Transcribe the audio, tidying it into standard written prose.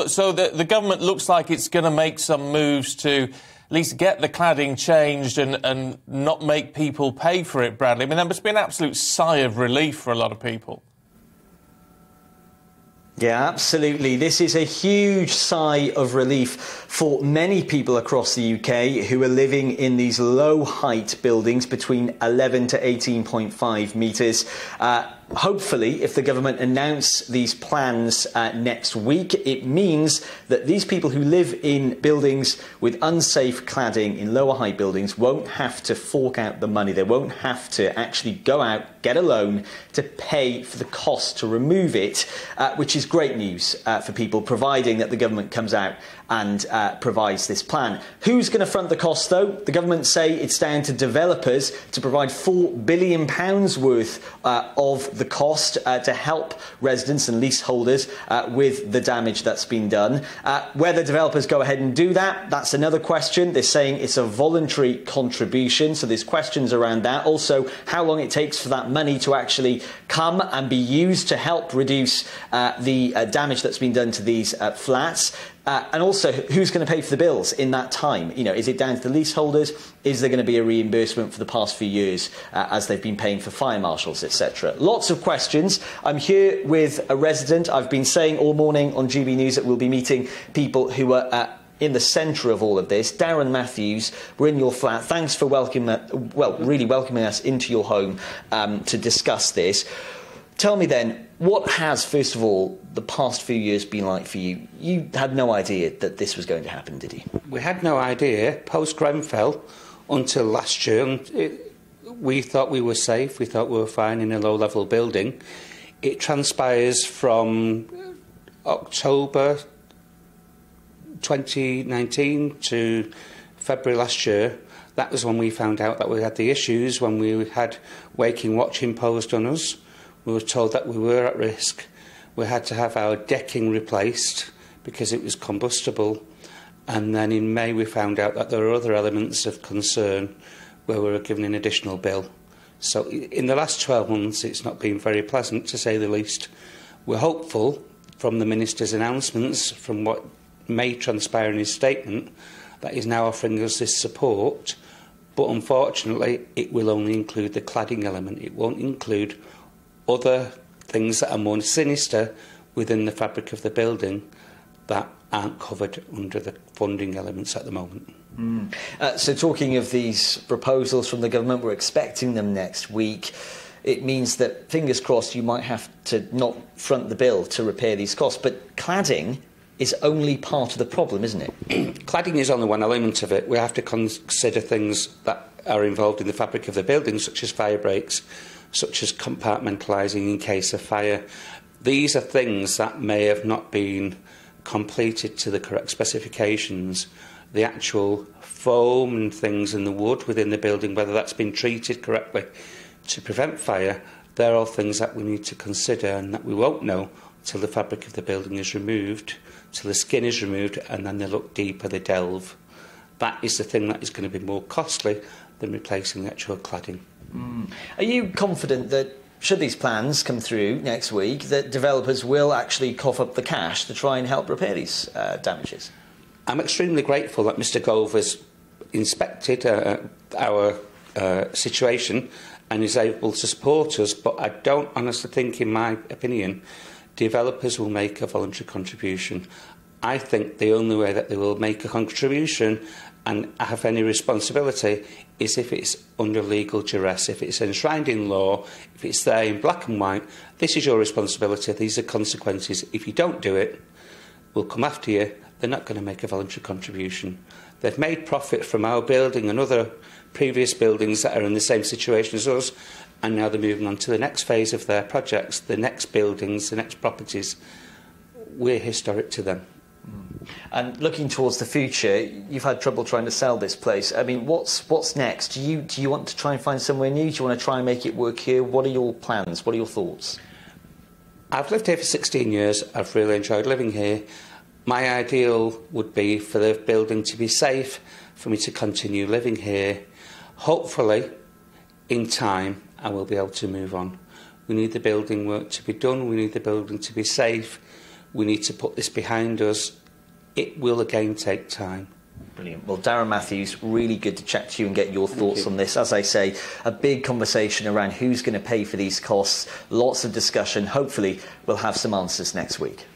So the government looks like it's going to make some moves to at least get the cladding changed and not make people pay for it, Bradley. I mean, that must be an absolute sigh of relief for a lot of people. Yeah, absolutely. This is a huge sigh of relief for many people across the UK who are living in these low-height buildings between 11 to 18.5 metres. Hopefully, if the government announce these plans next week, it means that these people who live in buildings with unsafe cladding in lower height buildings won't have to fork out the money. They won't have to actually go out, get a loan to pay for the cost to remove it, which is great news for people, providing that the government comes out and provides this plan. Who's going to front the cost, though? The government say it's down to developers to provide £4 billion worth of the cost to help residents and leaseholders with the damage that's been done. Whether developers go ahead and do that, that's another question. They're saying it's a voluntary contribution, so there's questions around that. Also, how long it takes for that money to actually come and be used to help reduce the damage that's been done to these flats. And also, who's going to pay for the bills in that time? You know, is it down to the leaseholders? Is there going to be a reimbursement for the past few years as they've been paying for fire marshals, etc.? Lots of questions. I'm here with a resident. I've been saying all morning on GB News that we'll be meeting people who are in the centre of all of this. Darren Matthews, we're in your flat. Thanks for really welcoming us into your home to discuss this. Tell me then, what has, first of all, the past few years been like for you? You had no idea that this was going to happen, did you? We had no idea post-Grenfell until last year. We thought we were safe, we thought we were fine in a low-level building. It transpires from October 2019 to February last year. That was when we found out that we had the issues, when we had Waking Watch imposed on us. We were told that we were at risk. We had to have our decking replaced because it was combustible. And then in May we found out that there were other elements of concern where we were given an additional bill. So in the last 12 months it's not been very pleasant, to say the least. We're hopeful from the Minister's announcements, from what may transpire in his statement, that he's now offering us this support. But unfortunately it will only include the cladding element. It won't include other things that are more sinister within the fabric of the building that aren't covered under the funding elements at the moment. So talking of these proposals from the government, we're expecting them next week. It means that, fingers crossed, you might have to not front the bill to repair these costs. But cladding is only part of the problem, isn't it? Cladding is only one element of it. We have to consider things that are involved in the fabric of the building, such as fire breaks, such as compartmentalising in case of fire. These are things that may have not been completed to the correct specifications. The actual foam and things in the wood within the building, whether that's been treated correctly to prevent fire, they're all things that we need to consider and that we won't know till the fabric of the building is removed, till the skin is removed, and then they look deeper, they delve. That is the thing that is going to be more costly than replacing the actual cladding. Are you confident that, should these plans come through next week, that developers will actually cough up the cash to try and help repair these damages? I'm extremely grateful that Mr Gove has inspected our situation and is able to support us, but I don't honestly think, in my opinion, developers will make a voluntary contribution. I think the only way that they will make a contribution and have any responsibility is if it's under legal duress, if it's enshrined in law, if it's there in black and white. This is your responsibility, these are consequences. If you don't do it, we'll come after you. They're not going to make a voluntary contribution. They've made profit from our building and other previous buildings that are in the same situation as us, and now they're moving on to the next phase of their projects, the next buildings, the next properties. We're historic to them. And looking towards the future, you've had trouble trying to sell this place. I mean, what's next? Do you want to try and find somewhere new? Do you want to try and make it work here? What are your plans? What are your thoughts? I've lived here for 16 years. I've really enjoyed living here. My ideal would be for the building to be safe, for me to continue living here. Hopefully, in time, I will be able to move on. We need the building work to be done. We need the building to be safe. we need to put this behind us. It will again take time. Brilliant. Well, Darren Matthews, really good to chat to you and get your thoughts on this. As I say, a big conversation around who's going to pay for these costs. Lots of discussion. Hopefully, we'll have some answers next week.